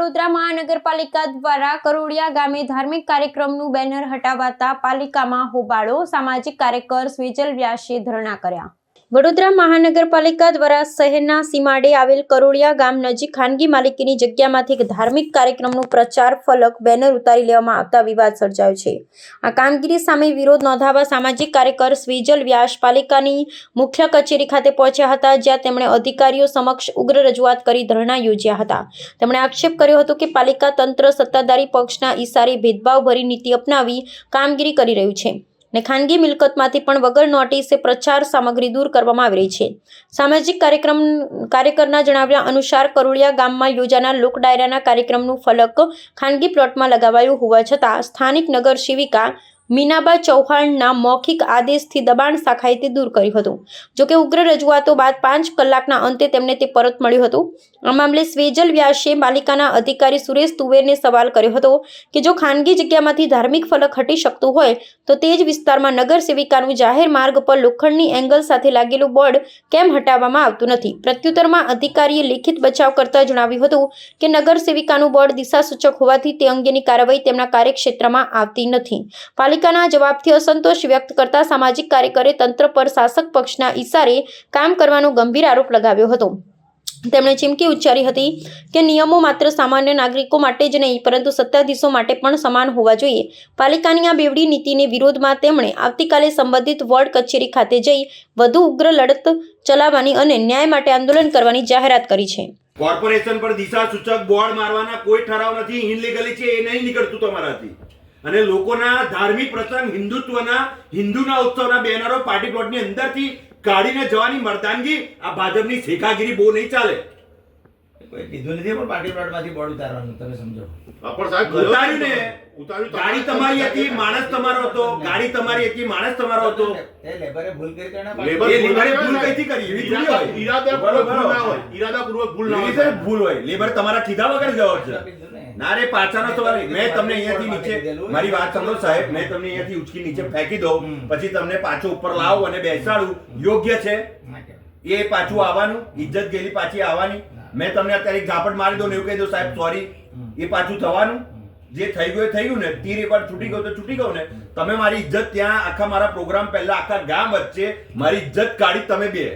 વડોદરા મહાનગરપાલિકા દ્વારા કરોડિયા ગામે ધાર્મિક કાર્યક્રમનું બેનર હટાવાતા પાલિકામાં હોબાળો, સામાજિક કાર્યકર સ્વેજલ વ્યાસે ધરણા કર્યા। વડોદરા મહાનગરપાલિકા દ્વારા શહેરના સીમાડે આવેલ કરોડિયા ગામ નજીક ખાનગી માલિકીની જગ્યામાંથી એક ધાર્મિક કાર્યક્રમનું પ્રચાર ફલક બેનર ઉતારી લેવામાં આવતા વિવાદ સર્જાયો છે। આ કામગીરી સામે વિરોધ નોંધાવવા સામાજિક કાર્યકર સ્વેજલ વ્યાસ પાલિકાની મુખ્ય કચેરી ખાતે પહોંચ્યા હતા, જ્યાં તેમણે અધિકારીઓ સમક્ષ ઉગ્ર રજૂઆત કરી ધરણા યોજ્યા હતા। તેમણે આક્ષેપ કર્યો હતો કે પાલિકા તંત્ર સત્તાધારી પક્ષના ઈશારે ભેદભાવભરી નીતિ અપનાવી કામગીરી કરી રહ્યું છે ને ખાનગી મિલકતમાંથી પણ વગર નોટિસે પ્રચાર સામગ્રી દૂર કરવામાં આવી રહી છે। સામાજિક કાર્યકરના જણાવ્યા અનુસાર કરોડિયા ગામમાં યોજાનાર લોક ડાયરાના કાર્યક્રમનું ફલક ખાનગી પ્લોટમાં લગાવાયું હોવા છતાં સ્થાનિક નગર સેવિકા મીનાબા ચૌહાણના મૌખિક આદેશથી દબાણ શાખાએ તે દૂર કર્યું હતું। જોકે ઉગ્ર રજૂઆતો બાદ 5 કલાકના અંતે તેમને તે પરત મળ્યું હતું। આ મામલે સ્વેજલ વ્યાસે પાલિકાના અધિકારી સુરેશ તુવેરને સવાલ કર્યો હતો કે જો ખાનગી જગ્યામાંથી ધાર્મિક ફલક હટી શકતું હોય તો તે જ વિસ્તારમાં નગર સેવિકાનું જાહેર માર્ગ પર લોખંડની એંગલ સાથે લાગેલું બોર્ડ કેમ હટાવવામાં આવતું નથી। પ્રત્યુત્તરમાં અધિકારીએ લેખિત બચાવ કરતા જણાવ્યું હતું કે નગર સેવિકાનું બોર્ડ દિશાસૂચક હોવાથી તે અંગેની કાર્યવાહી તેમના કાર્યક્ષેત્રમાં આવતી નથી। પાલિકાના જવાબથી અસંતોષ વ્યક્ત કરતા સામાજિક કાર્યકરે તંત્ર પર શાસક પક્ષના ઈશારે કામ કરવાનો ગંભીર આરોપ લગાવ્યો હતો। તેમણે ચીમકી ઉચ્ચારી હતી કે નિયમો માત્ર સામાન્ય નાગરિકો માટે જ નહીં પરંતુ સત્તાધીશો માટે પણ સમાન હોવા જોઈએ। પાલિકાની આ બેવડી નીતિને વિરોધમાં તેમણે આવતીકાલે સંબંધિત વોર્ડ કચેરી ખાતે જઈ વધુ ઉગ્ર લડત ચલાવવાની અને ન્યાય માટે આંદોલન કરવાની જાહેરાત કરી છે। કોર્પોરેશન પર દિશા સૂચક બોર્ડ મારવાના કોઈ ઠરાવ નથી, ઇનલીગલી છે, એ નહીં નીકળતું તમારાથી। અને લોકોના ધાર્મિક પ્રસંગ હિન્દુના ઉત્સવના બેનરો પાર્ટી પ્લોટની અંદરથી કાઢીને જવાની મર્દાનગી આ ભાજપની શેખાગીરી બહુ નહીં ચાલે। કોઈ કીધું નથી પણ પાર્ટી પ્લોટમાંથી બોર્ડ ઉતારવાનું તમે સમજો। પણ સાહેબ ઉતાર્યું ને, ગાડી તમારી હતી, માણસ તમારો હતો, ગાડી તમારી હતી, માણસ તમારો હતો। એ લેબરે ભૂલ કરી તો એના લેબરે ભૂલ કઈથી કરી? એવી થોડી હોય, ઈરાદાપૂર્વક ભૂલ ના હોય, ઈરાદાપૂર્વક ભૂલ ના હોય, ભૂલ હોય। લેબર તમારા કીધા વગર જવાબ છે ના રે પાછાનો સવાલ। મેં તમને અહીંયાથી નીચે મારી વાત સાંભળો સાહેબ, મેં તમને અહીંયાથી ઉચકી નીચે ફેંકી દઉં, પછી તમને પાછો ઉપર લાવું અને બેસાડું, યોગ્ય છે? એ પાછું આવવાનું, ઇજ્જત ગયેલી પાછી આવવાની। મેં તમને અત્યારે ઝાપટ મારી દઉં ને એવું કહી દઉં સાહેબ સોરી, એ પાછું થવાનું? જે થઈ ગયું એ થઈ ગયું ને, તીર એકવાર છૂટી ગયું તો છૂટી ગયું ને। તમે મારી ઇજ્જત ત્યાં આખા મારા પ્રોગ્રામ પહેલા આખા ગામ વચ્ચે મારી ઇજ્જત કાઢી તમે બે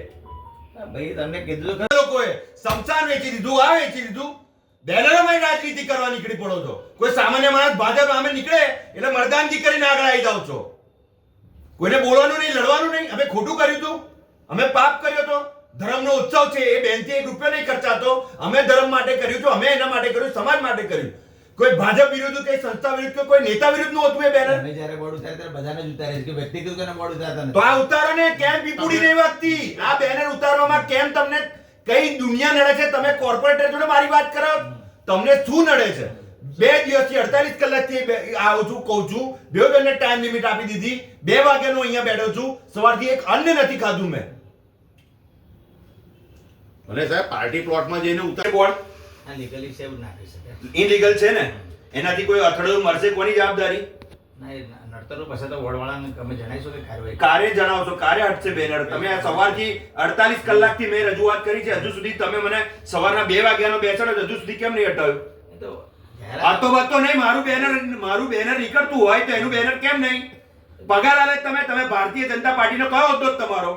ભાઈ તમને કીધું લોકોએ સમસાન વેચી દીધું, આ વેચી દીધું, બેનરોમાં રાજનીતિ કરવા નીકળી પડો છો। કોઈ સામાન્ય માણસ ભાજપ સામે નીકળે એટલે મર્દાનગી કરીને આગળ આવી જાવ છો। કોઈને બોલવાનું નહીં, લડવાનું નહીં। અમે ખોટું કર્યું હતું, અમે પાપ કર્યો હતો, ધર્મનો ઉત્સવ છે, એ બેનથી 1 રૂપિયો નહીં ખર્ચાતો, અમે ધર્મ માટે કર્યું છું, અમે એના માટે કર્યું, સમાજ માટે કર્યું। કોઈ ભાજપ વિરુદ્ધ કે સંસ્થા વિરુદ્ધ કે કોઈ નેતા વિરુદ્ધ નું હતું એ બેનર? અમે જ્યારે બોર્ડ ઉતારે ત્યારે બધાને જ ઉતારે છે કે વ્યક્તિગત કોઈને બોર્ડ ઉતારતા નથી। તો આ ઉતારો ને કેમ પીપુડી નહીં વાગતી? આ બેનર ઉતારવામાં કેમ તમને કઈ દુનિયા નડે છે? તમે કોર્પોરેટર જોડે મારી વાત કરો, તમને શું નડે છે? 2 દિવસથી 48 કલાકથી આવું છું, કહું છું, બેવને ટાઈમ લિમિટ આપી દીધી, 2 વાગ્યાનો અહીંયા બેઠો છું, સવારથી એક અન્ન નથી ખાધું મેં। અને સાહેબ પાર્ટી પ્લોટમાં જઈને ઉતારે બોર્ડ આ લીગલી સેવ ના કરી શકે, ઇનલીગલ છે ને, એનાથી કોઈ અથડું મળશે કોની જવાબદારી? ના એ નડતરો પછી તો વોર્ડવાળાને અમે જણાવીશું કે કાર્યવાહી કાર્ય જણાવશો, કાર્ય હટશે બેનર। તમે આ સવારથી 48 કલાકથી મેં રજૂઆત કરી છે, હજુ સુધી તમે મને સવારના 2 વાગ્યાનો બેસાડો, હજુ સુધી કેમ નહીં હટાવ્યું? તો વાતો વાતો નહીં, મારું બેનર નીકળતું હોય તો એનું બેનર કેમ નહીં? પગાર આલે તમે ભારતીય જનતા પાર્ટીનો કયો હોદ્દો તમારો?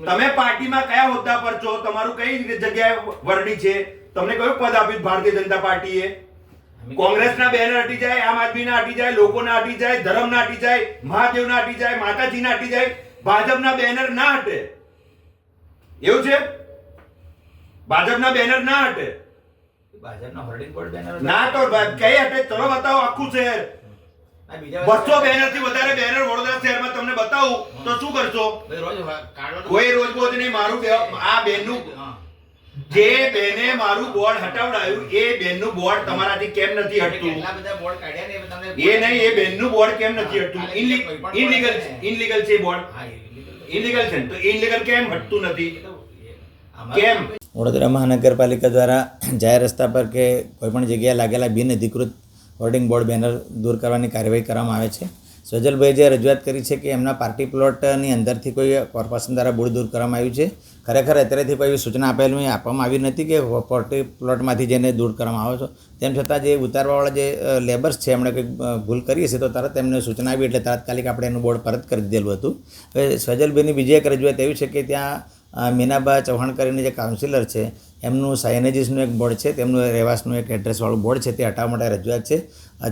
તમે પાર્ટીમાં કયા હોદ્દા પર છો? તમારું કઈ જગ્યાએ વરણી છે? તમને કયું પદ આપ્યું ભારતીય જનતા પાર્ટીએ? કોંગ્રેસના બેનર હટી જાય, આમ આદમીના હટી જાય, લોકોના હટી જાય, ધર્મના હટી જાય, મહાદેવના હટી જાય, માતાજીના હટી જાય, ભાજપના બેનર ના હટે, એવું છે? ભાજપના બેનર ના હટે, ભાજપના હોર્ડિંગ બોર્ડ બેનર ના તો કઈ હટે? ચલો બતાવો આખું શહેર, 200 બેનર થી વધારે બેનર વડોદરા શહેરમાં તમને બતાવું તો શું કરશો? કોઈ રોજ બોજ નહીં। મારું આ બેનનું જે બેને મારું બોર્ડ હટાવડાયું એ બેનનું બોર્ડ તમારાથી કેમ નથી હટતું? કેટલા બધા બોર્ડ કાઢ્યા ને તમને એ નહીં, એ બેનનું બોર્ડ કેમ નથી હટતું? ઇનલીગલ છે બોર્ડ, ઇનલીગલ છે તો ઇનલીગલ કેમ હટતું નથી? કેમ? વડોદરા મહાનગરપાલિકા દ્વારા જાહેર રસ્તા પર કે કોઈપણ જગ્યાએ લાગેલા બિનઅધિકૃત હોર્ડિંગ બોર્ડ બેનર દૂર કરવાની કાર્યવાહી કરવામાં આવે છે। સજલભાઈ જે રજૂઆત કરી છે કે એમના પાર્ટી પ્લોટની અંદરથી કોઈ કોર્પોરેશન દ્વારા બોર્ડ દૂર કરવામાં આવ્યું છે. ખરેખર અત્યારેથી કોઈ એવી સૂચના આપવામાં આવી નથી કે પાર્ટી પ્લોટમાંથી જેને દૂર કરવામાં આવે છે. તેમ છતાં જે ઉતારવાવાળા જે લેબર્સ છે એમણે કંઈક ભૂલ કરી હશે તો તરત એમને સૂચના આવી એટલે તાત્કાલિક આપણે એનું બોર્ડ પરત કરી દીધેલું હતું. હવે સજલભાઈની બીજી એક રજૂઆત એવી છે કે ત્યાં મીનાબા ચૌહાણ કરીને જે કાઉન્સિલર છે એમનું સાયનેજીસનું એક બોર્ડ છે, તેમનું રહેવાસનું એક એડ્રેસવાળું બોર્ડ છે, તે હટાવવા માટે રજૂઆત છે.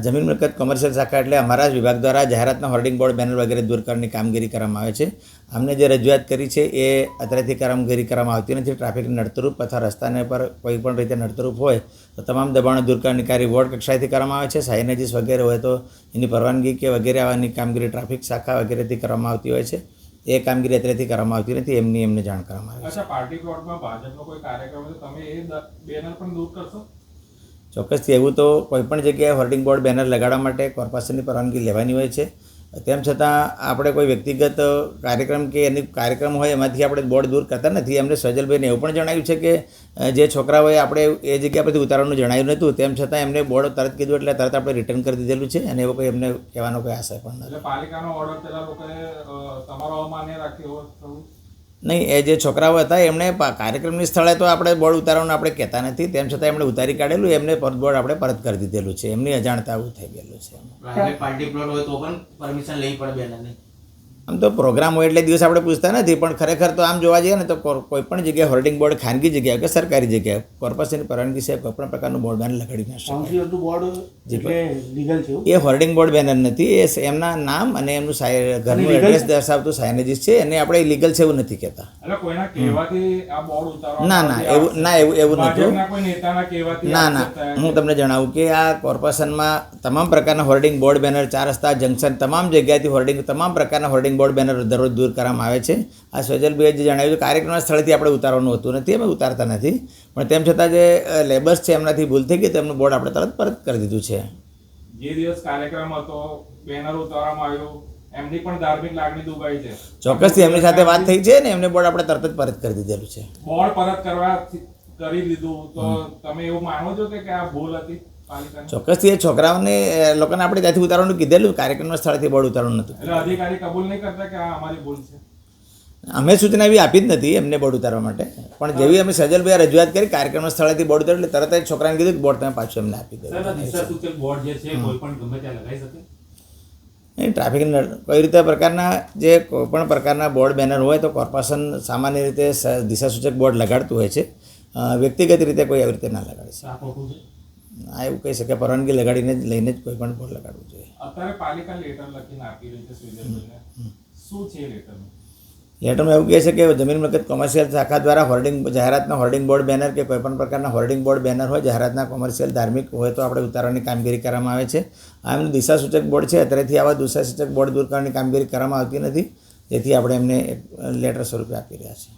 જમીન મિલકત કોમર્શિયલ શાખા એટલે અમારા જ વિભાગ દ્વારા જાહેરાતના હોર્ડિંગ બોર્ડ બેનર વગેરે દૂર કરવાની કામગીરી કરવામાં આવે છે. અમને જે રજૂઆત કરી છે એ અત્યારેથી કામગીરી કરવામાં આવતી નથી. ટ્રાફિકની નડતરૂપ અથવા રસ્તાને પર કોઈ પણ રીતે નડતરૂપ હોય તો તમામ દબાણો દૂર કરવાની કાર્ય વોર્ડ કક્ષાએથી કરવામાં આવે છે. સાયનેજીસ વગેરે હોય તો એની પરવાનગી કે વગેરે આવવાની કામગીરી ટ્રાફિક શાખા વગેરેથી કરવામાં આવતી હોય છે. એ કામગીરી અત્યારેથી કરવામાં આવતી નથી, એમને જાણ કરવામાં આવે છે. અચ્છા, પાર્ટી પ્લોટમાં ભાજપનો કોઈ કાર્યક્રમ છે, તમે એ બેનર પણ દૂર કરશો? ચોક્કસથી એવું તો કોઈપણ જગ્યાએ હોર્ડિંગ બોર્ડ બેનર લગાડવા માટે કોર્પોરેશનની પરવાનગી લેવાની હોય છે. તેમ છતાં આપણે કોઈ વ્યક્તિગત કાર્યક્રમ કે એની કાર્યક્રમ હોય એમાંથી આપણે બોર્ડ દૂર કરતા નથી. એમને સજલભાઈને એવું પણ જણાવ્યું છે કે જે છોકરાઓએ આપણે એ જગ્યા પરથી ઉતારવાનું જણાવ્યું નહોતું, તેમ છતાં એમને બોર્ડ તરત કીધું એટલે તરત આપણે રિટર્ન કરી દીધેલું છે અને એવો કોઈ એમને કહેવાનો કોઈ આશય પણ નથી. એટલે પાલિકાનો ઓર્ડર પેલા લોકોએ તમારો અમાન્ય રાખ્યો હોય? નહીં, એ જે છોકરાઓ હતા એમણે કાર્યક્રમની સ્થળે તો આપણે બોર્ડ ઉતારવાનું આપણે કહેતા નથી, તેમ છતાં એમણે ઉતારી કાઢેલું, એમને બોર્ડ આપણે પરત કરી દીધેલું છે. એમની અજાણતા આવું થઈ ગયેલું છે. પ્રાઇવેટ પાર્ટી પ્લોટ હોય તો પણ પરમિશન લેવી પડે બેનરની? આમ તો પ્રોગ્રામ હોય એટલે દિવસ આપણે પૂછતા નથી, પણ ખરેખર તો આમ જોવા જઈએ ને તો કોઈ પણ જગ્યાએ હોર્ડિંગ બોર્ડ ખાનગી જગ્યાએ કે સરકારી જગ્યાએ કોર્પોરેશનની પરવાનગી છે કોઈ પણ પ્રકારનું બોર્ડ બેનર લગાડી ના શકે. એ હોર્ડિંગ બોર્ડ બેનર નથી, એ એમના નામ અને એમનું ઘરનું એડ્રેસ દર્શાવતું સાઇનેજીસ છે, એને આપણે લીગલ છે એવું નથી કહેતા. એટલે કોઈના કહેવાથી આ બોર્ડ ઉતારવામાં ના એવું નહોતું. ભાજપના કોઈ નેતાના કહેવાથી ના હું તમને જણાવું કે આ કોર્પોરેશનમાં તમામ પ્રકારના હોર્ડિંગ બોર્ડ બેનર, 4 રસ્તા, જંકશન, તમામ જગ્યાએથી તમામ પ્રકારના હોર્ડિંગ બોર્ડ બેનર દરરોજ દૂર કરવામાં આવે છે. આ સજલભાઈએ જે જણાવ્યું કાર્યક્રમના સ્થળેથી આપણે ઉતારવાનું હોતું નથી, અમે ઉતારતા નથી, પણ તેમ છતાં જે લેબર્સ છે એમનાથી ભૂલ થઈ ગઈ તો એમનું બોર્ડ આપણે તરત પરત કરી દીધું છે. જે દિવસ કાર્યક્રમ હતો બેનર ઉતારવામાં આવ્યું, એમની પણ ધાર્મિક લાગણી દુભાઈ છે. ચોક્કસથી એમની સાથે વાત થઈ છે ને એમને બોર્ડ આપણે તરત જ પરત કરી દીધેલું છે. બોર્ડ પરત કરી દીધું તો તમે એવું માનો છો કે આ ભૂલ હતી પાલિકાની? ચોક્કસથી એ છોકરાઓને લોકોને આપણે ત્યાંથી ઉતારવાનું કીધેલું, કાર્યક્રમના સ્થળેથી બોર્ડ ઉતારવાનું નહોતું. એટલે અધિકારી કબૂલ નહીં કરતા કે આ અમારી ભૂલ છે? અમે સૂચના એવી આપી જ નથી એમને બોર્ડ ઉતારવા માટે, પણ જેવી અમે સજલભાઈ રજૂઆત કરી કાર્યક્રમના સ્થળેથી બોર્ડ ઉતાર્યું એટલે તરત જ છોકરાને કીધું કે બોર્ડ તમે પાછું એમને આપી દો. નહીં, ટ્રાફિક કોઈ રીતે પ્રકારના જે કોઈ પણ પ્રકારના બોર્ડ બેનર હોય તો કોર્પોરેશન સામાન્ય રીતે દિશાસૂચક બોર્ડ લગાડતું હોય છે. વ્યક્તિગત રીતે કોઈ એવી રીતે ના લગાડે છે. આ એવું કહી શકે પરવાનગી લઈને જ કોઈ પણ બોર્ડ લગાડવું જોઈએ. અત્યારે પાલિકા લેટર લખીને આપી રહી છે સુજલભાઈને, શું છે લેટરમાં? લેટરમાં એવું કહે છે કે જમીન મિલકત કોમર્શિયલ શાખા દ્વારા જાહેરાતના હોર્ડિંગ બોર્ડ બેનર કે કોઈપણ પ્રકારના હોર્ડિંગ બોર્ડ બેનર હોય જાહેરાતના કોમર્શિયલ ધાર્મિક હોય તો આપણે ઉતારવાની કામગીરી કરવામાં આવે છે. આ એમનું દિશાસૂચક બોર્ડ છે, અત્યારેથી આવા દિશાસૂચક બોર્ડ દૂર કરવાની કામગીરી કરવામાં આવતી નથી, જેથી આપણે એમને લેટર સ્વરૂપે આપી રહ્યા છીએ.